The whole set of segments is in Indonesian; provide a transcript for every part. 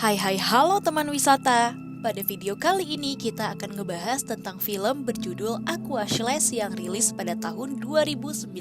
Halo teman wisata. Pada video kali ini kita akan ngebahas tentang film berjudul Aquashlash yang rilis pada tahun 2019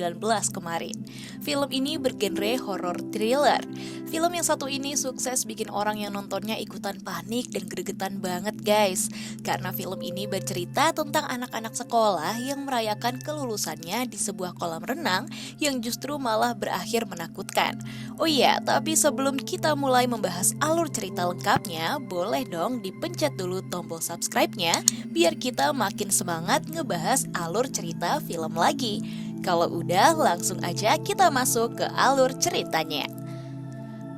kemarin. Film ini bergenre horror thriller. Film yang satu ini sukses bikin orang yang nontonnya ikutan panik dan gregetan banget guys. Karena film ini bercerita tentang anak-anak sekolah yang merayakan kelulusannya di sebuah kolam renang yang justru malah berakhir menakutkan. Oh iya, tapi sebelum kita mulai membahas alur cerita lengkapnya, boleh dong dipencet dulu tombol subscribe-nya biar kita makin semangat ngebahas alur cerita film lagi. Kalau udah, langsung aja kita masuk ke alur ceritanya.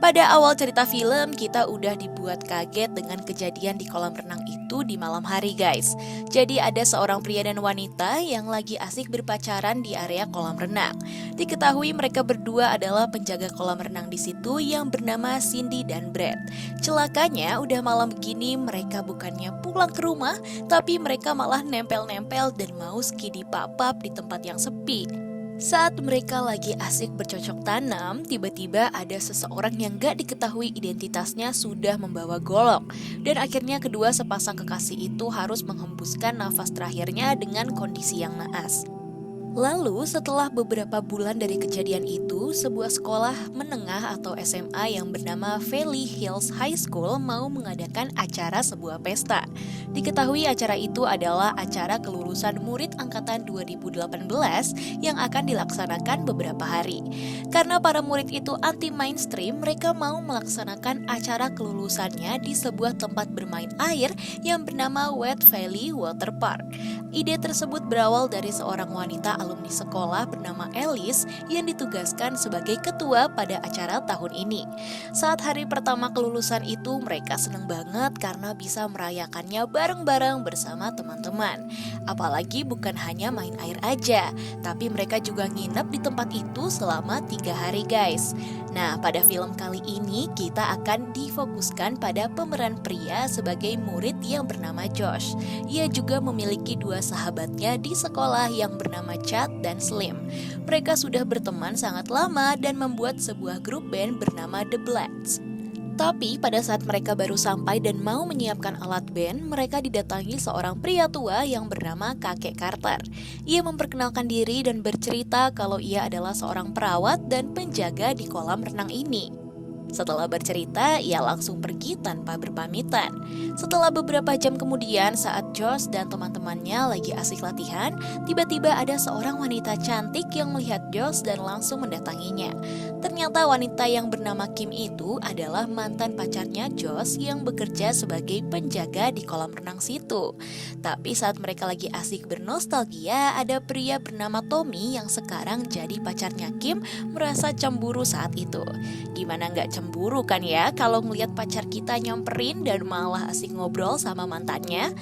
Pada awal cerita film, kita udah dibuat kaget dengan kejadian di kolam renang itu di malam hari guys. Jadi ada seorang pria dan wanita yang lagi asik berpacaran di area kolam renang. Diketahui mereka berdua adalah penjaga kolam renang di situ yang bernama Cindy dan Brad. Celakanya udah malam begini mereka bukannya pulang ke rumah, tapi mereka malah nempel-nempel dan mau skidi papap di tempat yang sepi. Saat mereka lagi asik bercocok tanam, tiba-tiba ada seseorang yang gak diketahui identitasnya sudah membawa golok. Dan akhirnya kedua sepasang kekasih itu harus menghembuskan nafas terakhirnya dengan kondisi yang naas. Lalu setelah beberapa bulan dari kejadian itu, sebuah sekolah menengah atau SMA yang bernama Valley Hills High School mau mengadakan acara sebuah pesta. Diketahui acara itu adalah acara kelulusan murid angkatan 2018 yang akan dilaksanakan beberapa hari. Karena para murid itu anti mainstream, mereka mau melaksanakan acara kelulusannya di sebuah tempat bermain air yang bernama Wet Valley Water Park. Ide tersebut berawal dari seorang wanita alumni sekolah bernama Alice yang ditugaskan sebagai ketua pada acara tahun ini. Saat hari pertama kelulusan itu mereka seneng banget karena bisa merayakannya bareng-bareng bersama teman-teman. Apalagi bukan hanya main air aja, tapi mereka juga nginep di tempat itu selama 3 hari guys. Nah, pada film kali ini kita akan difokuskan pada pemeran pria sebagai murid yang bernama Josh. Ia juga memiliki 2 sahabatnya di sekolah yang bernama Chad dan Slim. Mereka sudah berteman sangat lama dan membuat sebuah grup band bernama The Blacks. Tapi pada saat mereka baru sampai dan mau menyiapkan alat band, mereka didatangi seorang pria tua yang bernama Kakek Carter. Ia memperkenalkan diri dan bercerita kalau ia adalah seorang perawat dan penjaga di kolam renang ini. Setelah bercerita, ia langsung pergi tanpa berpamitan. Setelah beberapa jam kemudian, saat Josh dan teman-temannya lagi asik latihan, tiba-tiba ada seorang wanita cantik yang melihat Josh dan langsung mendatanginya. Ternyata wanita yang bernama Kim itu adalah mantan pacarnya Josh yang bekerja sebagai penjaga di kolam renang situ. Tapi saat mereka lagi asik bernostalgia, ada pria bernama Tommy yang sekarang jadi pacarnya Kim merasa cemburu saat itu. Gimana nggak cemburu kan ya kalau ngelihat pacar kita nyamperin dan malah asik ngobrol sama mantannya?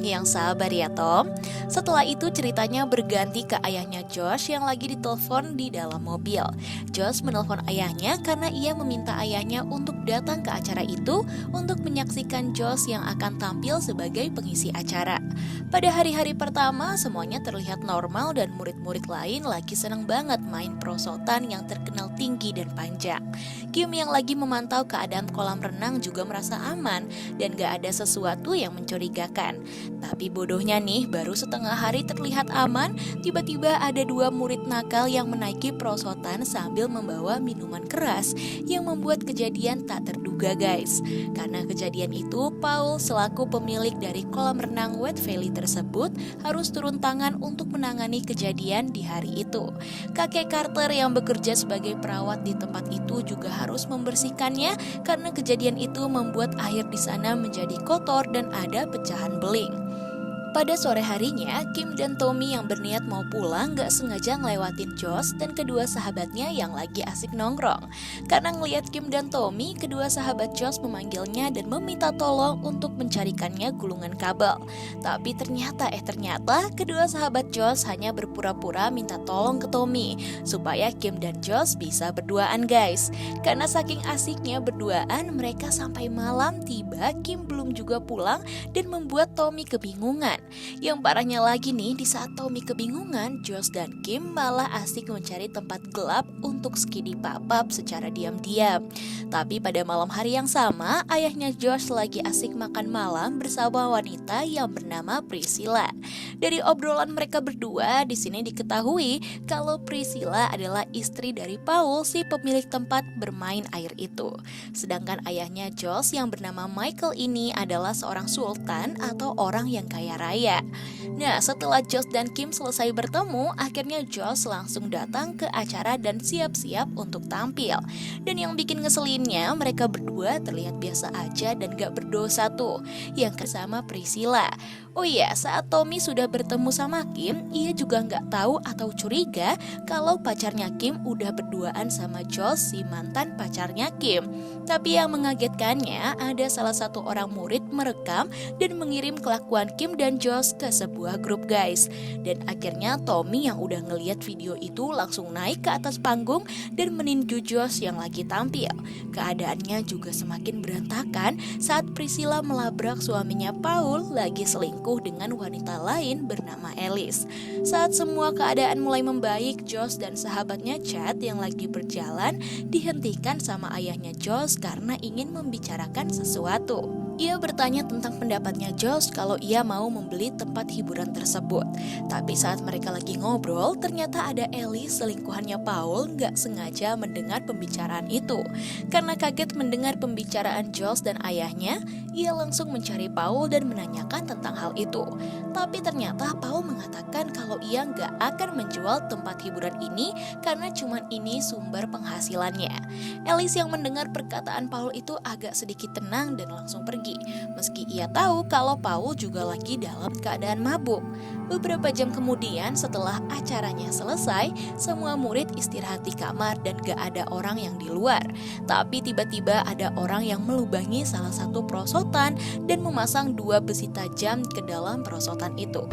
Yang sabar ya Tom. Setelah itu ceritanya berganti ke ayahnya Josh yang lagi ditelepon di dalam mobil. Josh menelpon ayahnya karena ia meminta ayahnya untuk datang ke acara itu untuk menyaksikan Josh yang akan tampil sebagai pengisi acara. Pada hari-hari pertama semuanya terlihat normal dan murid-murid lain lagi senang banget main perosotan yang terkenal tinggi dan panjang. Kim yang lagi memantau keadaan kolam renang juga merasa aman dan gak ada sesuatu yang mencurigakan. Tapi bodohnya nih, baru setengah hari terlihat aman, tiba-tiba ada 2 murid nakal yang menaiki perosotan sambil membawa minuman keras yang membuat kejadian tak terduga guys. Karena kejadian itu, Paul selaku pemilik dari kolam renang Wet Valley tersebut harus turun tangan untuk menangani kejadian di hari itu. Kakek Carter yang bekerja sebagai perawat di tempat itu juga harus membersihkannya karena kejadian itu membuat air di sana menjadi kotor dan ada pecahan beling. Pada sore harinya, Kim dan Tommy yang berniat mau pulang gak sengaja ngelewatin Josh dan kedua sahabatnya yang lagi asik nongkrong. Karena ngelihat Kim dan Tommy, kedua sahabat Josh memanggilnya dan meminta tolong untuk mencarikannya gulungan kabel. Tapi ternyata kedua sahabat Josh hanya berpura-pura minta tolong ke Tommy supaya Kim dan Josh bisa berduaan guys. Karena saking asiknya berduaan, mereka sampai malam tiba Kim belum juga pulang dan membuat Tommy kebingungan. Yang parahnya lagi nih, di saat Tommy kebingungan, Josh dan Kim malah asik mencari tempat gelap untuk skidi pop-up secara diam-diam. Tapi pada malam hari yang sama, ayahnya Josh lagi asik makan malam bersama wanita yang bernama Priscilla. Dari obrolan mereka berdua, di sini diketahui kalau Priscilla adalah istri dari Paul, si pemilik tempat bermain air itu. Sedangkan ayahnya Josh yang bernama Michael ini adalah seorang sultan atau orang yang kaya raya. Nah, setelah Josh dan Kim selesai bertemu, akhirnya Josh langsung datang ke acara dan siap-siap untuk tampil. Dan yang bikin ngeselinnya, mereka berdua terlihat biasa aja dan gak berdosa tuh, yang bersama Priscilla. Oh iya, saat Tommy sudah bertemu sama Kim, ia juga gak tahu atau curiga kalau pacarnya Kim udah berduaan sama Josh, si mantan pacarnya Kim. Tapi yang mengagetkannya, ada salah satu orang murid merekam dan mengirim kelakuan Kim dan Josh ke sebuah grup guys. Dan akhirnya Tommy yang udah ngeliat video itu langsung naik ke atas panggung dan meninju Josh yang lagi tampil. Keadaannya juga semakin berantakan saat Priscilla melabrak suaminya Paul lagi selingkuh dengan wanita lain bernama Alice. Saat semua keadaan mulai membaik, Josh dan sahabatnya Chad yang lagi berjalan dihentikan sama ayahnya Josh karena ingin membicarakan sesuatu. Ia bertanya tentang pendapatnya Josh kalau ia mau membeli tempat hiburan tersebut. Tapi saat mereka lagi ngobrol, ternyata ada Ellie, selingkuhannya Paul, gak sengaja mendengar pembicaraan itu. Karena kaget mendengar pembicaraan Josh dan ayahnya, ia langsung mencari Paul dan menanyakan tentang hal itu. Tapi ternyata Paul mengatakan kalau ia gak akan menjual tempat hiburan ini karena cuman ini sumber penghasilannya. Ellie yang mendengar perkataan Paul itu agak sedikit tenang dan langsung pergi. Meski ia tahu kalau Paul juga lagi dalam keadaan mabuk. Beberapa jam kemudian setelah acaranya selesai, semua murid istirahat di kamar dan gak ada orang yang di luar. Tapi tiba-tiba ada orang yang melubangi salah satu perosotan dan memasang 2 besi tajam ke dalam perosotan itu.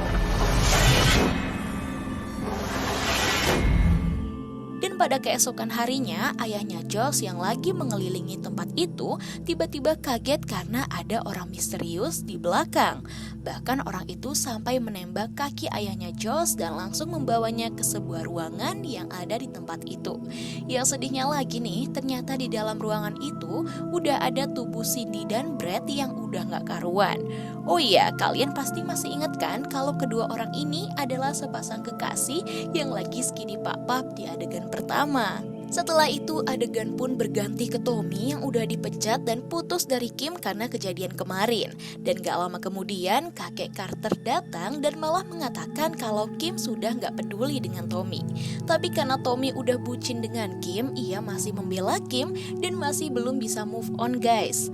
Dan pada keesokan harinya, ayahnya Josh yang lagi mengelilingi tempat itu tiba-tiba kaget karena ada orang misterius di belakang. Bahkan orang itu sampai menembak kaki ayahnya Josh dan langsung membawanya ke sebuah ruangan yang ada di tempat itu. Yang sedihnya lagi nih, ternyata di dalam ruangan itu udah ada tubuh Cindy dan Brad yang udah gak karuan. Oh iya, kalian pasti masih ingat kan kalau kedua orang ini adalah sepasang kekasih yang lagi skidi pop-up di adegan pertama. Setelah itu adegan pun berganti ke Tommy yang udah dipecat dan putus dari Kim karena kejadian kemarin. Dan gak lama kemudian kakek Carter datang dan malah mengatakan kalau Kim sudah gak peduli dengan Tommy. Tapi karena Tommy udah bucin dengan Kim, ia masih membela Kim dan masih belum bisa move on guys.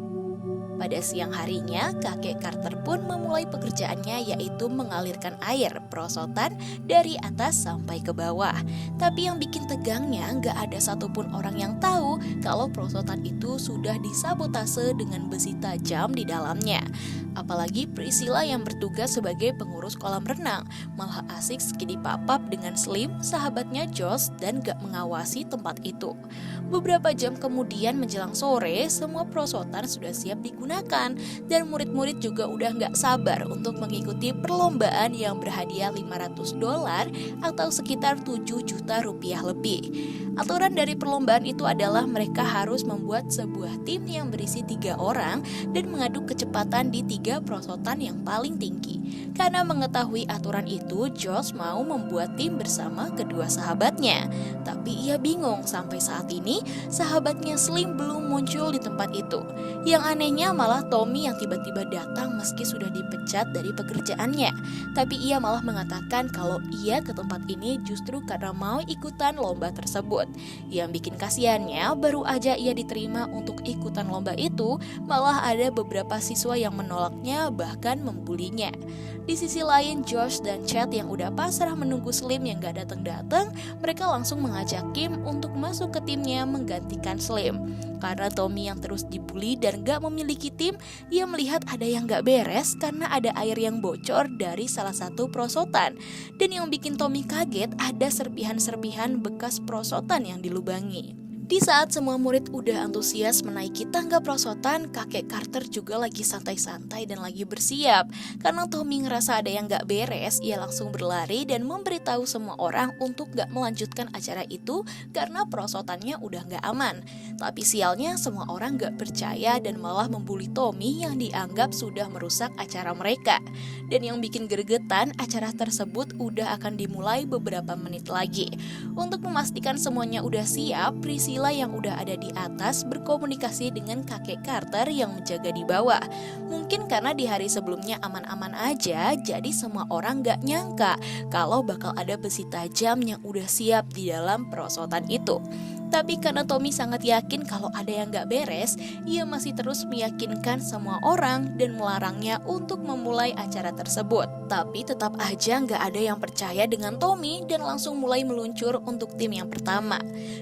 Pada siang harinya, kakek Carter pun memulai pekerjaannya yaitu mengalirkan air perosotan dari atas sampai ke bawah. Tapi yang bikin tegangnya gak ada satupun orang yang tahu kalau perosotan itu sudah disabotase dengan besi tajam di dalamnya. Apalagi Priscilla yang bertugas sebagai pengurus kolam renang malah asik skidi pop-up dengan Slim, sahabatnya Josh, dan gak mengawasi tempat itu. Beberapa jam kemudian menjelang sore, semua perosotan sudah siap digunakan dan murid-murid juga udah gak sabar untuk mengikuti perlombaan yang berhadiah $500 atau sekitar 7 juta rupiah lebih. Aturan dari perlombaan itu adalah mereka harus membuat sebuah tim yang berisi 3 orang dan mengadu kecepatan di 3 perosotan yang paling tinggi. Karena mengetahui aturan itu, Josh mau membuat tim bersama kedua sahabatnya. Tapi ia bingung, sampai saat ini sahabatnya Slim belum muncul di tempat itu. Yang anehnya malah Tommy yang tiba-tiba datang meski sudah dipecat dari pekerjaannya. Tapi ia malah mengatakan kalau ia ke tempat ini justru karena mau ikutan lomba tersebut. Yang bikin kasihannya, baru aja ia diterima untuk ikutan lomba itu, malah ada beberapa siswa yang menolaknya bahkan membulinya. Di sisi lain, Josh dan Chad yang udah pasrah menunggu Slim yang gak datang-datang, mereka langsung mengajak Kim untuk masuk ke timnya menggantikan Slim. Karena Tommy yang terus dibully dan gak memiliki tim, ia melihat ada yang gak beres karena ada air yang bocor dari salah satu perosotan. Dan yang bikin Tommy kaget, ada serpihan-serpihan bekas perosotan yang dilubangi. Di saat semua murid udah antusias menaiki tangga perosotan, kakek Carter juga lagi santai-santai dan lagi bersiap. Karena Tommy ngerasa ada yang gak beres, ia langsung berlari dan memberitahu semua orang untuk gak melanjutkan acara itu karena perosotannya udah gak aman. Tapi sialnya semua orang gak percaya dan malah membuli Tommy yang dianggap sudah merusak acara mereka. Dan yang bikin gregetan, acara tersebut udah akan dimulai beberapa menit lagi. Untuk memastikan semuanya udah siap, Priscilla yang udah ada di atas berkomunikasi dengan kakek Carter yang menjaga di bawah. Mungkin karena di hari sebelumnya aman-aman aja, jadi semua orang gak nyangka kalau bakal ada besi tajam yang udah siap di dalam perosotan itu. Tapi karena Tommy sangat yakin kalau ada yang gak beres, ia masih terus meyakinkan semua orang dan melarangnya untuk memulai acara tersebut. Tapi tetap aja gak ada yang percaya dengan Tommy dan langsung mulai meluncur untuk tim yang pertama.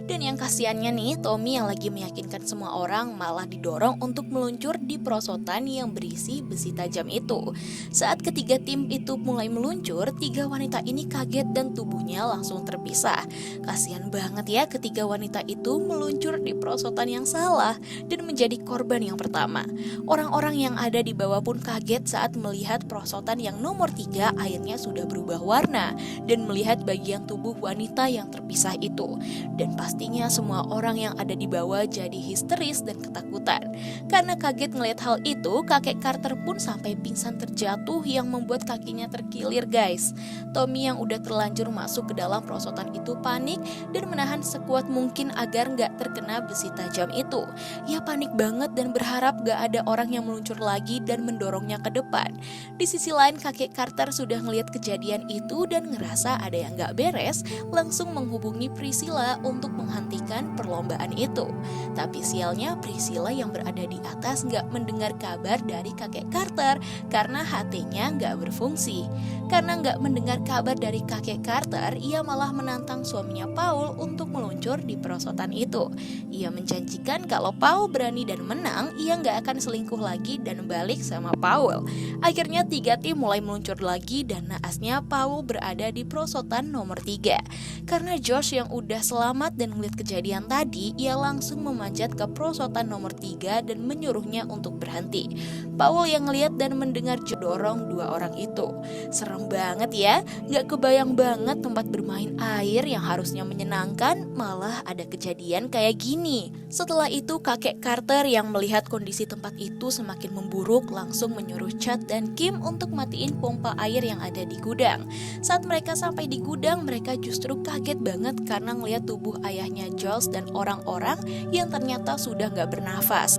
Dan yang kasiannya nih, Tommy yang lagi meyakinkan semua orang malah didorong untuk meluncur di perosotan yang berisi besi tajam itu. Saat ketiga tim itu mulai meluncur, 3 wanita ini kaget dan tubuhnya langsung terpisah. Kasian banget ya ketiga wanita itu meluncur di perosotan yang salah dan menjadi korban yang pertama. Orang-orang yang ada di bawah pun kaget saat melihat perosotan yang nomor 3 airnya sudah berubah warna dan melihat bagian tubuh wanita yang terpisah itu. Dan pastinya semua orang yang ada di bawah jadi histeris dan ketakutan. Karena kaget ngelihat hal itu, kakek Carter pun sampai pingsan terjatuh yang membuat kakinya terkilir guys. Tommy yang udah terlanjur masuk ke dalam perosotan itu panik dan menahan sekuat mungkin agar gak terkena besi tajam itu. Ia panik banget dan berharap gak ada orang yang meluncur lagi dan mendorongnya ke depan. Di sisi lain kakek Carter sudah ngelihat kejadian itu dan ngerasa ada yang gak beres, langsung menghubungi Priscilla untuk menghentikan perlombaan itu. Tapi sialnya Priscilla yang berada di atas gak mendengar kabar dari kakek Carter karena HT-nya gak berfungsi. Karena gak mendengar kabar dari kakek Carter, ia malah menantang suaminya Paul untuk meluncur di perosotan itu. Ia menjanjikan kalau Paul berani dan menang, ia gak akan selingkuh lagi dan balik sama Paul. Akhirnya 3 tim mulai meluncur lagi dan naasnya Paul berada di perosotan nomor 3. Karena Josh yang udah selamat dan melihat kejadian tadi, ia langsung memanjat ke perosotan nomor 3 dan menyuruhnya untuk berhenti. Paul yang ngeliat dan mendengar dorong 2 orang itu. Serem banget ya, gak kebayang banget tempat bermain air yang harusnya menyenangkan malah ada kejadian kayak gini. Setelah itu kakek Carter yang melihat kondisi tempat itu semakin memburuk langsung menyuruh Chad dan Kim untuk matiin pompa air yang ada di gudang. Saat mereka sampai di gudang, mereka justru kaget banget karena ngelihat tubuh ayahnya Jules dan orang-orang yang ternyata sudah gak bernafas.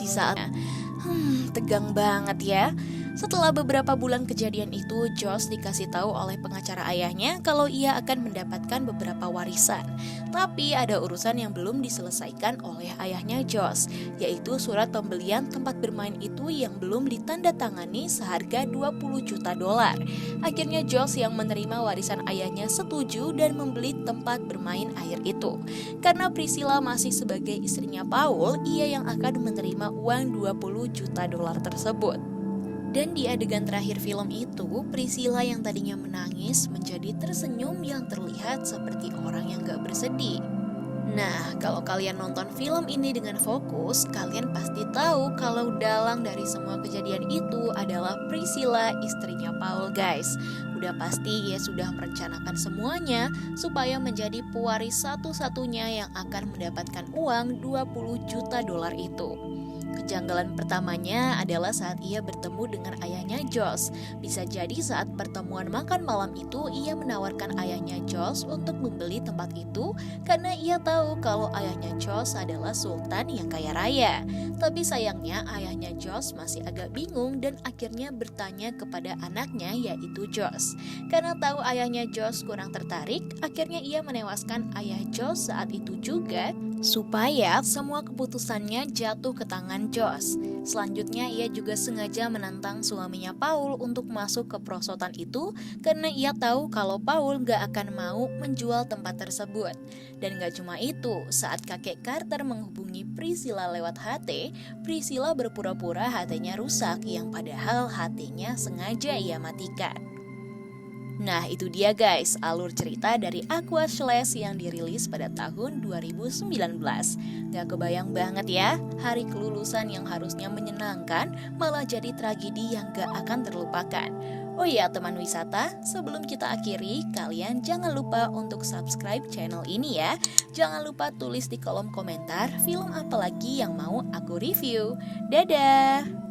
Di saatnya tegang banget ya. Setelah beberapa bulan kejadian itu, Josh dikasih tahu oleh pengacara ayahnya kalau ia akan mendapatkan beberapa warisan. Tapi ada urusan yang belum diselesaikan oleh ayahnya Josh, yaitu surat pembelian tempat bermain itu yang belum ditandatangani seharga $20 juta. Akhirnya Josh yang menerima warisan ayahnya setuju dan membeli tempat bermain air itu. Karena Priscilla masih sebagai istrinya Paul, ia yang akan menerima uang $20 juta tersebut. Dan di adegan terakhir film itu, Priscilla yang tadinya menangis menjadi tersenyum yang terlihat seperti orang yang gak bersedih. Nah, kalau kalian nonton film ini dengan fokus, kalian pasti tahu kalau dalang dari semua kejadian itu adalah Priscilla, istrinya Paul guys. Udah pasti ia sudah merencanakan semuanya supaya menjadi pewaris satu-satunya yang akan mendapatkan uang $20 juta itu. Kejanggalan pertamanya adalah saat ia bertemu dengan ayahnya Josh. Bisa jadi saat pertemuan makan malam itu ia menawarkan ayahnya Josh untuk membeli tempat itu karena ia tahu kalau ayahnya Josh adalah sultan yang kaya raya. Tapi sayangnya ayahnya Josh masih agak bingung dan akhirnya bertanya kepada anaknya yaitu Josh. Karena tahu ayahnya Josh kurang tertarik, akhirnya ia menewaskan ayah Josh saat itu juga supaya semua keputusannya jatuh ke tangan Josh. Selanjutnya ia juga sengaja menantang suaminya Paul untuk masuk ke perosotan itu karena ia tahu kalau Paul gak akan mau menjual tempat tersebut. Dan gak cuma itu, saat kakek Carter menghubungi Priscilla lewat HT, Priscilla berpura-pura HT-nya rusak yang padahal HT-nya sengaja ia matikan. Nah itu dia guys, alur cerita dari Aqua Slash yang dirilis pada tahun 2019. Gak kebayang banget ya, hari kelulusan yang harusnya menyenangkan malah jadi tragedi yang gak akan terlupakan. Oh iya teman wisata, sebelum kita akhiri, kalian jangan lupa untuk subscribe channel ini ya. Jangan lupa tulis di kolom komentar film apa lagi yang mau aku review. Dadah!